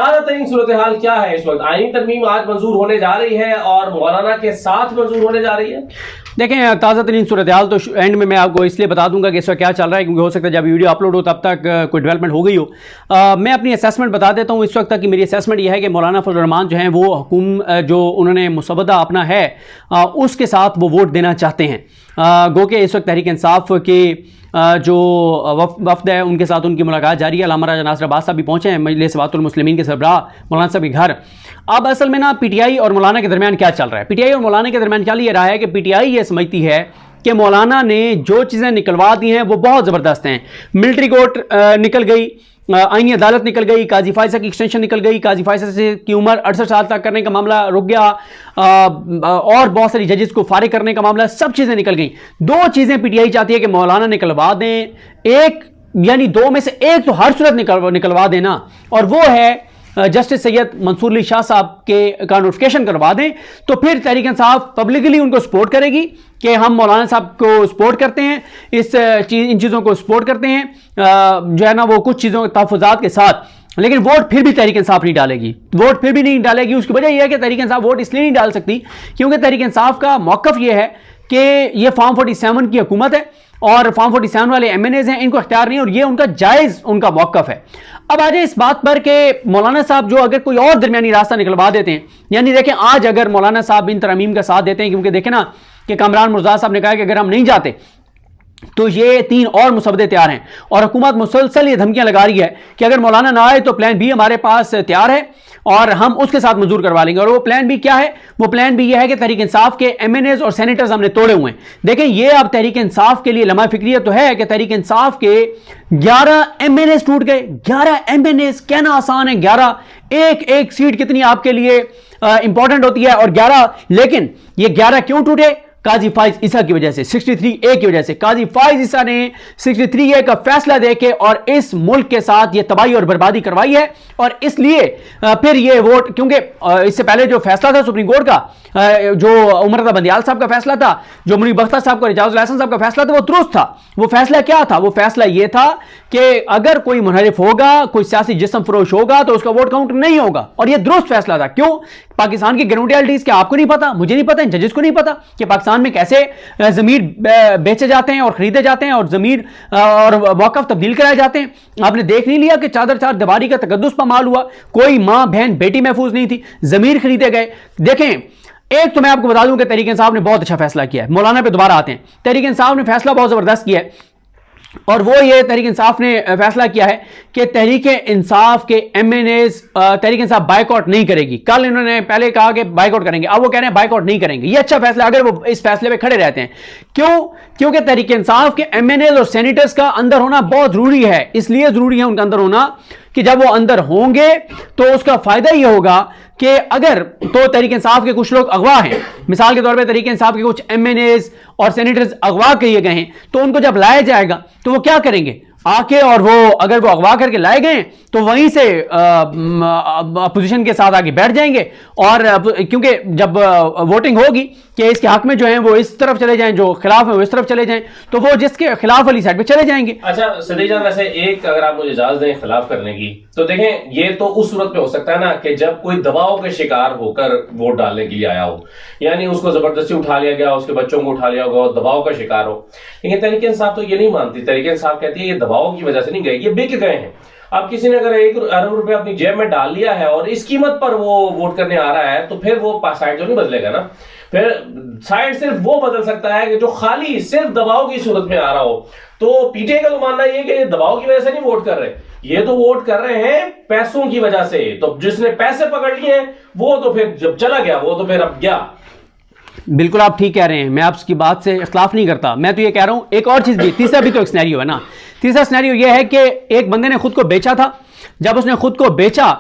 ताजा तरीन सूरत हाल क्या है इस वक्त? आईनी तरमीम आज मंजूर होने जा रही है और मौलाना के साथ मंजूर होने जा रही है। देखें, ताज़ा तरीन सूरत हाल तो एंड में मैं आपको इसलिए बता दूंगा कि इस वक्त क्या चल रहा है, क्योंकि हो सकता है जब वीडियो अपलोड हो तब तक कोई डेवलपमेंट हो गई हो। मैं अपनी असेसमेंट बता देता हूँ इस वक्त तक की। मेरी असेसमेंट यह है कि मौलाना फजल रहमान जो हैं वो हुकूम जो उन्होंने मुसवदा अपना है उसके साथ वो वोट देना चाहते हैं। गो के इस वक्त तहरीक इंसाफ के जो वफ्द है उनके साथ उनकी मुलाकात जारी है। अल्लामा राजा नासिर अब्बास साहब भी पहुँचे हैं मजलिस इत्तेफाकुल मुस्लिमीन के सरबराह मौलाना साहब के घर। अब असल में ना पीटीआई और मौलाना के दरमियान क्या चल रहा है, पीटीआई और मौलाना के दरमियान चल ये रहा है कि पीटीआई ये समझती है कि मौलाना ने जो चीज़ें निकलवा दी हैं वो बहुत ज़बरदस्त हैं। मिलिट्री कोर्ट निकल गई, आईनी अदालत निकल गई, काजी फायसा की एक्सटेंशन निकल गई, काजी फायसा से की उम्र 68 साल तक करने का मामला रुक गया, और बहुत सारी जजेस को फारिग करने का मामला, सब चीज़ें निकल गई। दो चीज़ें पीटीआई चाहती है कि मौलाना निकलवा दें, एक यानी दो में से एक तो हर सूरत निकलवा देना, और वो है जस्टिस सैयद मंसूर अली शाह साहब के का नोटिफिकेशन करवा दें। तो फिर तहरीक इंसाफ पब्लिकली उनको सपोर्ट करेगी कि हम मौलाना साहब को सपोर्ट करते हैं, इन चीज़ों को सपोर्ट करते हैं, जो है ना वो कुछ चीज़ों के तहफ़्फ़ुज़ात के साथ। लेकिन वोट फिर भी तहरीक इंसाफ नहीं डालेगी, वोट फिर भी नहीं डालेगी। उसकी वजह यह है कि तहरीक इंसाफ वोट इसलिए नहीं डाल सकती क्योंकि तहरीक इंसाफ का मौक़िफ़ यह है कि ये फॉर्म 47 की हुकूमत है और फॉर्म 47 वाले एमएनएज हैं, इनको इख्तियार नहीं, और ये उनका जायज़ उनका मौक़िफ़ है। अब आ जाए इस बात पर कि मौलाना साहब जो अगर कोई और दरमियानी रास्ता निकलवा देते हैं, यानी देखें आज अगर मौलाना साहब इन तरमीम का साथ देते हैं, क्योंकि देखें ना कि कामरान मुर्तज़ा साहब ने कहा कि अगर हम नहीं जाते तो ये 3 और मुसवदे तैयार हैं, और हुकूमत मुसलसल ये धमकियां लगा रही है कि अगर मौलाना ना आए तो प्लान बी हमारे पास तैयार है और हम उसके साथ मंजूर करवा लेंगे। और वो प्लान बी क्या है? वो प्लान बी ये है कि तहरीक इंसाफ के एमएनएज और सेनेटर्स हमने तोड़े हुए हैं। देखें, ये अब तहरीक इंसाफ के लिए लम्हा फिक्रियत तो है कि तहरीक इंसाफ के 11 एमएनएज टूट गए। 11 एमएनएज कहना आसान है, 11 एक सीट कितनी आपके लिए इंपॉर्टेंट होती है, और 11, लेकिन ये 11 क्यों टूटे? काजी फाइज ईसा की वजह से, 63A की वजह से। काजी फाइज ईसा ने 63A का फैसला देके और इस मुल्क के साथ ये तबाही और बर्बादी करवाई है, और इसलिए फिर ये वोट, क्योंकि इससे पहले जो फैसला था सुप्रीम कोर्ट का, जो उमर रज़ा बंदियाल साहब का फैसला था, जो मुनीर बख्तर साहब का, रिजाउल हसन साहब का फैसला था, वो दुरुस्त था। वो फैसला क्या था? वो फैसला ये था कि अगर कोई मुनहरिफ होगा, कोई सियासी जिस्म फरोश होगा तो उसका वोट काउंट नहीं होगा, और ये दुरुस्त फैसला था। क्यों? पाकिस्तान की ग्राउंड रियलिटीज क्या आपको नहीं पता, मुझे नहीं पता, जजेस को नहीं पता कि पाकिस्तान में कैसे जमीर बेचे जाते हैं और खरीदे जाते हैं, और जमीर और वक़्फ़ तब्दील कराए जाते हैं। आपने देख नहीं लिया कि चादर चार दीवारी का तकद्दुस पामाल हुआ, कोई मां बहन बेटी महफूज नहीं थी, जमीर खरीदे गए। देखें, एक तो मैं आपको बता दूं कि तहरीक इंसाफ ने बहुत अच्छा फैसला किया है। मौलाना पे दोबारा आते हैं। तहरीक इंसाफ ने फैसला बहुत जबरदस्त किया है, और वो ये तहरीक इंसाफ ने फैसला किया है कि तहरीक इंसाफ के एमएनएज तहरीक इंसाफ बाइकआउट नहीं करेगी। कल इन्होंने पहले कहा कि बाइकआउट करेंगे, अब वो कह रहे हैं बाइकआउट नहीं करेंगे। ये अच्छा फैसला, अगर वो इस फैसले पे खड़े रहते हैं। क्यों? क्योंकि तहरीक इंसाफ के एमएनएज और सेनेटर्स का अंदर होना बहुत जरूरी है। इसलिए जरूरी है उनका अंदर होना कि जब वो अंदर होंगे तो उसका फायदा ये होगा कि अगर तो तहरीक इंसाफ के कुछ लोग अगवा हैं, मिसाल के तौर पे तहरीक इंसाफ के कुछ एमएनएज और सेनेटर्स अगवा किए गए हैं, तो उनको जब लाया जाएगा तो वो क्या करेंगे आके, और वो अगर वो अगवा करके लाए गए तो वहीं से अपोजिशन के साथ आगे बैठ जाएंगे, और क्योंकि जब वोटिंग होगी कि इसके हक में जो है वो इस तरफ चले जाएं, जो खिलाफ है वो इस तरफ चले जाएं, तो वो जिसके खिलाफ वाली साइड पे चले जाएंगे। अच्छा सदी जान, वैसे एक अगर आप मुझे इजाजत दें खिलाफ करने की, तो देखें ये तो उस सूरत पे हो सकता है ना कि जब कोई दबाव के शिकार होकर वोट डालने के लिए आया हो, यानी उसको जबरदस्ती उठा लिया गया, उसके बच्चों को उठा लिया होगा, दबाव का शिकार हो। लेकिन तहरीक इंसाफ तो ये नहीं मानती। तहरीक इंसाफ कहती है ये दबाव की वजह से नहीं गए, ये बिक गए हैं। अब किसी ने अगर 1 अरब रुपए अपनी जेब में डाल लिया है और इस कीमत पर वो वोट करने आ रहा है, तो फिर वो साइड तो नहीं बदलेगा ना। फिर साइड सिर्फ वो बदल सकता है कि जो खाली सिर्फ दबाव की सूरत में आ रहा हो। तो पीटीआई का तो मानना ये कि ये दबाव की वजह से नहीं वोट कर रहे, ये तो वोट कर रहे हैं पैसों की वजह से। तो जिसने पैसे पकड़ लिए हैं वो तो फिर जब चला गया वो तो फिर अब गया। बिल्कुल आप ठीक कह रहे हैं, मैं आपकी बात से इख्तिलाफ नहीं करता। मैं तो ये कह रहा हूं एक और चीज भी, तीसरा भी तो एक सिनेरियो है ना। तीसरा सिनेरियो ये है कि एक बंदे ने खुद को बेचा था। जब उसने खुद को बेचा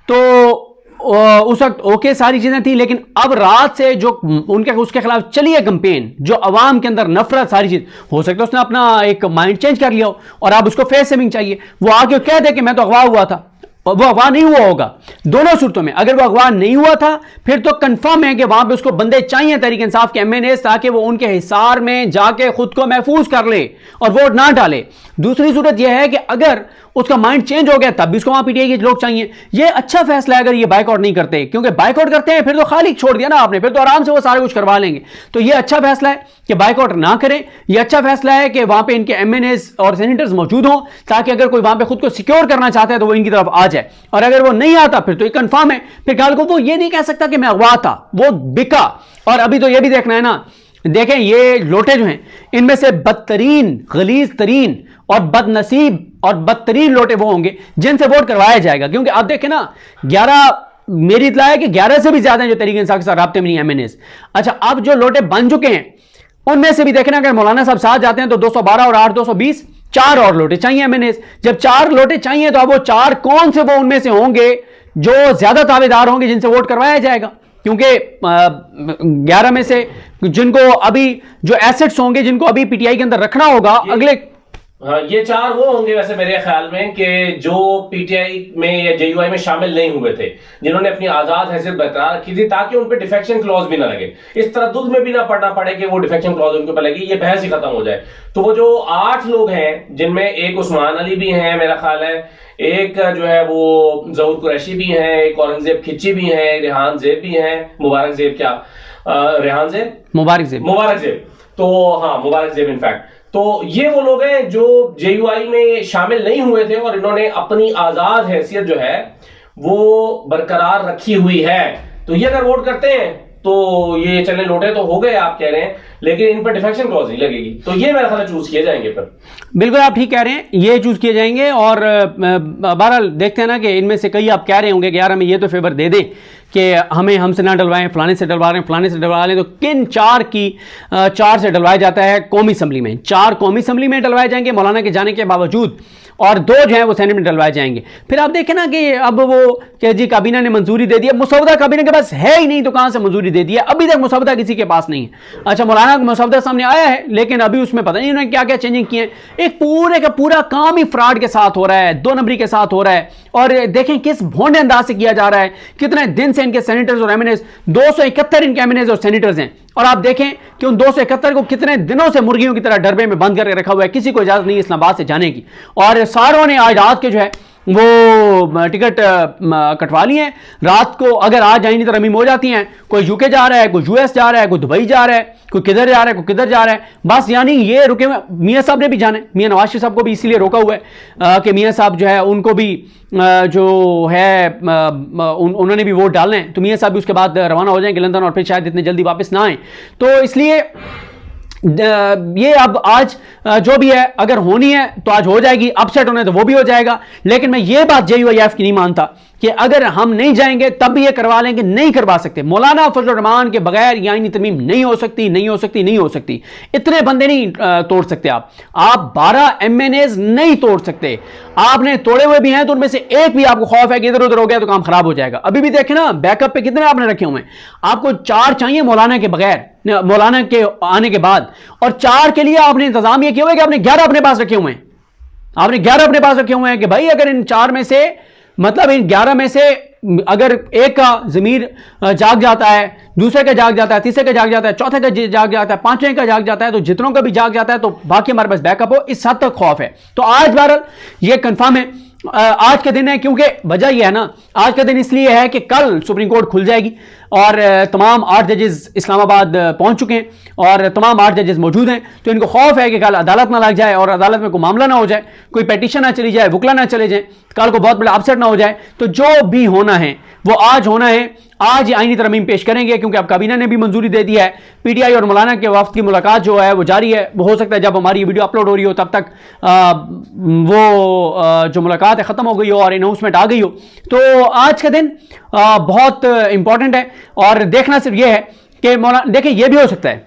तो उस वक्त ओके सारी चीजें थी, लेकिन अब रात से जो उसके खिलाफ चली है कंपेन, जो अवाम के अंदर नफरत, सारी चीज, हो सकता है उसने अपना एक माइंड चेंज कर लिया हो और अब उसको फेस सेविंग चाहिए। वो आके कह दे कि मैं तो अगवा हुआ था। वो अगवा नहीं हुआ होगा। दोनों सूरतों में अगर वो अगवा नहीं हुआ था फिर तो कंफर्म है कि वहां पे उसको बंदे चाहिए तहरीक इंसाफ के एमएनएस, ताकि वो उनके हिसार में जाके खुद को महफूज कर ले और वोट ना डाले। दूसरी सूरत यह है कि अगर उसका माइंड चेंज हो गया तब भी उसको वहां पीटीआई के लोग चाहिए। ये अच्छा फैसला है अगर ये बाइकआउट नहीं करते, क्योंकि बाइकआउट करते हैं फिर तो खाली छोड़ दिया ना आपने, फिर तो आराम से वो सारा कुछ करवा लेंगे। तो ये अच्छा फैसला है कि बाइकआउट ना करें। ये अच्छा फैसला है कि वहां पे इनके एमएनएस और सेनेटर्स मौजूद हों, ताकि अगर कोई वहां पे खुद को सिक्योर करना चाहता है तो वो इनकी तरफ आ जाए, और अगर वो नहीं आता फिर तो ये कंफर्म है, फिर कल को वो ये नहीं कह सकता कि मैं अगवा था, वो बिका। और अभी तो ये भी देखना है ना, देखें ये लोटे जो हैं इनमें से बदतरीन, गलीज तरीन और बदनसीब और बदतरीन लोटे वो होंगे जिनसे वोट करवाया जाएगा। क्योंकि आप देखें ना 11, मेरी इतला है कि 11 से भी ज्यादा हैं जो तहरीक इंसाफ के साथ राब्ते में नहीं एमएनएस। अच्छा, अब जो लोटे बन चुके हैं उनमें से भी देखना अगर मौलाना साहब साथ जाते हैं तो 212 और 8 220, 4 और लोटे चाहिए एमएनएस। जब 4 लोटे चाहिए तो अब वो 4 कौन से वो उनमें से होंगे जो ज्यादा दावेदार होंगे जिनसे वोट करवाया जाएगा। क्योंकि 11 में से जिनको अभी जो एसेट्स होंगे, जिनको अभी पीटीआई के अंदर रखना होगा अगले, हाँ, ये 4 वो होंगे वैसे मेरे ख्याल में कि जो पीटीआई में या जेयूआई में शामिल नहीं हुए थे, जिन्होंने अपनी आजाद हैसियत बरकरार रखी थी, ताकि उन पे डिफेक्शन क्लॉज भी ना लगे, इस तरह दूध में भी ना पड़ना पड़े कि वो डिफेक्शन क्लॉज उनके ऊपर लगी, ये बहस ही खत्म हो जाए। तो वो जो 8 लोग हैं, जिनमें एक उस्मान अली भी हैं मेरा ख्याल है, एक जो है वो जहूर कुरैशी भी हैं, एक औरंगजेब खिच्ची भी हैं, रेहान जेब भी हैं, मुबारक जेब क्या रेहान जेब मुबारक जेब, तो हाँ मुबारक जेब इनफैक्ट। तो ये वो लोग हैं जो जेयूआई में शामिल नहीं हुए थे और इन्होंने अपनी आजाद हैसियत जो है वो बरकरार रखी हुई है। तो ये अगर वोट करते हैं तो ये चलने लोटे तो हो गए आप कह रहे हैं, लेकिन इन पर डिफेक्शन क्लॉज नहीं लगेगी, तो ये मेरा ख्याल चूज किए जाएंगे। पर बिल्कुल आप ठीक कह रहे हैं, ये चूज किए जाएंगे। और बहरहाल देखते हैं ना कि इनमें से कई आप कह रहे होंगे कि यार हमें ये तो फेवर दे दें कि हमें हमसे ना डलवाएं, फलाने से डलवा रहे हैं, फलाने से डलवा रहे हैं। तो किन 4 से डलवाया जाता है कौमी असम्बली में? 4 कौमी असम्बली में डलवाए जाएंगे मौलाना के जाने के बावजूद, और 2 जो है वो सेनेट में डलवाए जाएंगे। फिर आप देखें ना कि अब वो कि जी काबीना ने मंजूरी दे दी, मुसवदा काबीना के पास है ही नहीं तो कहां से मंजूरी दे दी है? अभी तक मुसवदा किसी के पास नहीं है। अच्छा, मौलाना का मुसवदा सामने आया है लेकिन अभी उसमें पता नहीं उन्होंने क्या क्या चेंजिंग किए हैं। एक पूरे का पूरा काम ही फ्रॉड के साथ हो रहा है, 2 नंबरी के साथ हो रहा है। और देखें किस भोंडे अंदाज से किया जा रहा है। कितने दिन से इनके सेनेटर्स और एमएनएस, 271 इनके एमएनएस और सेनेटर्स हैं, और आप देखें कि उन 271 को कितने दिनों से मुर्गियों की तरह डरबे में बंद करके रखा हुआ है, किसी को इजाजत नहीं इस्लामाबाद से जाने की। और सारों ने आज रात के जो है वो टिकट कटवा लिए हैं। रात को अगर आज जाएंगी तो रमीम हो जाती हैं, कोई यूके जा रहा है, कोई यूएस जा रहा है, कोई दुबई जा रहा है, कोई किधर जा रहा है, कोई किधर जा रहा है। बस यानी ये रुके हुए। मियाँ साहब ने भी जाना है, मियाँ नवाज शरीफ साहब को भी इसीलिए रोका हुआ है कि मियाँ साहब जो है उनको भी जो है उन्होंने भी वोट डालना है, तो मियाँ साहब भी उसके बाद रवाना हो जाएंगे लंदन और फिर शायद इतने जल्दी वापस ना आए। तो इसलिए ये अब आज जो भी है अगर होनी है तो आज हो जाएगी, अपसेट होना है तो वो भी हो जाएगा। लेकिन मैं ये बात जेयूआईएफ की नहीं मानता कि अगर हम नहीं जाएंगे तब भी ये करवा लेंगे, नहीं करवा सकते। मौलाना फजल रहमान के बगैर ये आईनी तरमीम नहीं हो सकती, नहीं हो सकती, नहीं हो सकती। इतने बंदे नहीं तोड़ सकते आप 12 एमएनएस नहीं तोड़ सकते। आपने तोड़े हुए भी हैं तो उनमें से एक भी आपको खौफ है कि इधर उधर हो गया तो काम खराब हो जाएगा। अभी भी देखे ना बैकअप पे कितने आपने रखे हुए हैं। आपको 4 चाहिए मौलाना के बगैर, मौलाना के आने के बाद, और 4 के लिए आपने इंतजाम यह किया हुआ है कि आपने 11 अपने पास रखे हुए हैं। आपने 11 अपने पास रखे हुए हैं कि भाई अगर इन 4 में से, मतलब इन 11 में से अगर एक का ज़मीर जाग जाता है, दूसरे का जाग जाता है, तीसरे का जाग जाता है, चौथे का जाग जाता है, 5वें का जाग जाता है, तो जितनों का भी जाग जाता है तो बाकी हमारे पास बैकअप हो, इस हद तक खौफ है। तो आज बहरहाल ये कंफर्म है, आज का दिन है। क्योंकि वजह यह है ना, आज का दिन इसलिए है कि कल सुप्रीम कोर्ट खुल जाएगी और तमाम 8 जजेस इस्लामाबाद पहुंच चुके हैं और तमाम 8 जजेस मौजूद हैं। तो इनको खौफ है कि कल अदालत ना लग जाए और अदालत में कोई मामला ना हो जाए, कोई पेटिशन ना चली जाए, वकला ना चले जाए, कल को बहुत बड़ा अपसेट ना हो जाए। तो जो भी होना है वो आज होना है। आज आईनी तरमीम पेश करेंगे क्योंकि अब काबीना ने भी मंजूरी दे दी है। पीटीआई और मौलाना के वफ्द की मुलाकात जो है वो जारी है। वो हो सकता है जब हमारी वीडियो अपलोड हो रही हो तब तक वो जो मुलाकात है ख़त्म हो गई हो और अनाउंसमेंट आ गई हो। तो आज का दिन बहुत इंपॉर्टेंट है और देखना सिर्फ ये है कि मौलाना, देखिए ये भी हो सकता है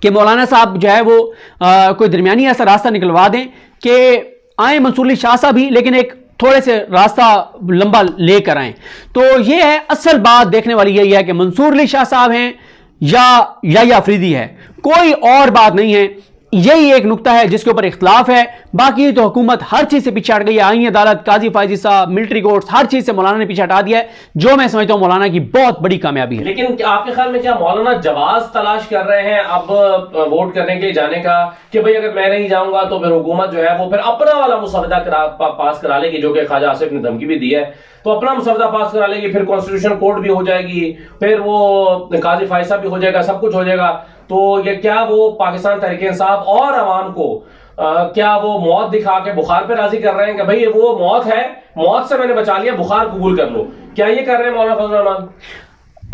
कि मौलाना साहब जो है वो कोई दरमियानी ऐसा रास्ता निकलवा दें कि आए मंसूर अली शाह साहब ही, लेकिन एक थोड़े से रास्ता लंबा लेकर आए। तो ये है असल बात देखने वाली, यही है कि मंसूर अली शाह साहब हैं या अफरीदी है, कोई और बात नहीं है। यही एक नुकता है जिसके ऊपर इख्तलाफ है। बाकी तो हुकूमत हर चीज से पीछे हट गई है। आईनी अदालत, काजी फायजी साहब, मिलिट्री कोर्ट्स, हर चीज से मौलाना ने पीछे हटा दिया है, जो मैं समझता हूं मौलाना की बहुत बड़ी कामयाबी है। लेकिन आपके ख्याल में क्या मौलाना जवाज तलाश कर रहे हैं अब वोट करने के लिए जाने का, कि भाई अगर मैं नहीं जाऊंगा तो फिर हुकूमत जो है वो फिर अपना वाला मुसवदा पास करा लेगी, जो कि ख्वाजा आसिफ ने धमकी भी दी है, तो अपना मुसवदा पास करा लेगी, फिर कॉन्स्टिट्यूशन कोर्ट भी हो जाएगी, फिर वो काजी फायसा भी हो जाएगा, सब कुछ हो जाएगा। तो ये क्या वो पाकिस्तान तहरीक इंसाफ और अवाम को क्या वो मौत दिखा के बुखार पे राजी कर रहे हैं कि भाई वो मौत है, मौत से मैंने बचा लिया, बुखार कबूल कर लो, क्या ये कर रहे हैं मौलाना फजल रहमान?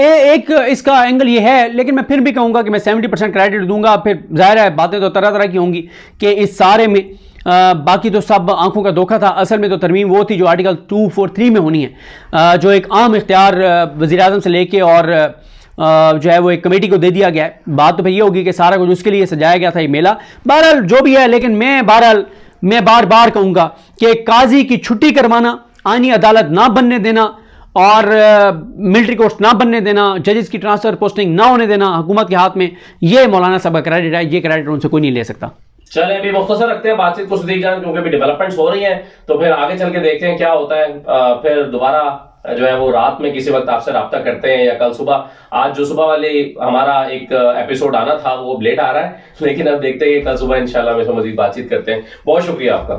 एक इसका एंगल ये है, लेकिन मैं फिर भी कहूंगा कि मैं 70% क्रेडिट दूंगा। फिर जाहिर है बातें तो तरह तरह की होंगी कि इस सारे में बाकी तो सब आंखों का धोखा था। असल में तो तरमीम वो थी जो आर्टिकल 243 में होनी है, जो एक आम इख्तियार वज़ीर आज़म से लेके और जो है वो एक कमेटी को दे दिया गया है। बात तो फिर ये होगी कि सारा कुछ उसके लिए सजाया गया था ये मेला। बहरहाल जो भी है, लेकिन मैं बार बार कहूँगा कि काजी की छुट्टी करवाना, आईनी अदालत ना बनने देना और मिलिट्री कोर्ट्स ना बनने देना, जजेस की ट्रांसफर पोस्टिंग ना होने देना हुकूमत के हाथ में, ये मौलाना साहब का क्रेडिट है। ये क्रेडिट उनसे कोई नहीं ले सकता। चले अभी मुख्तसर रखते हैं बातचीत कुछ देख जान, क्योंकि अभी डेवलपमेंट्स हो रही हैं, तो फिर आगे चल के देखते हैं क्या होता है। फिर दोबारा जो है वो रात में किसी वक्त आपसे राब्ता करते हैं या कल सुबह। आज जो सुबह वाले हमारा एक एपिसोड आना था वो लेट आ रहा है, लेकिन अब देखते हैं कल सुबह इंशाल्लाह में मजीद बातचीत करते हैं। बहुत शुक्रिया आपका।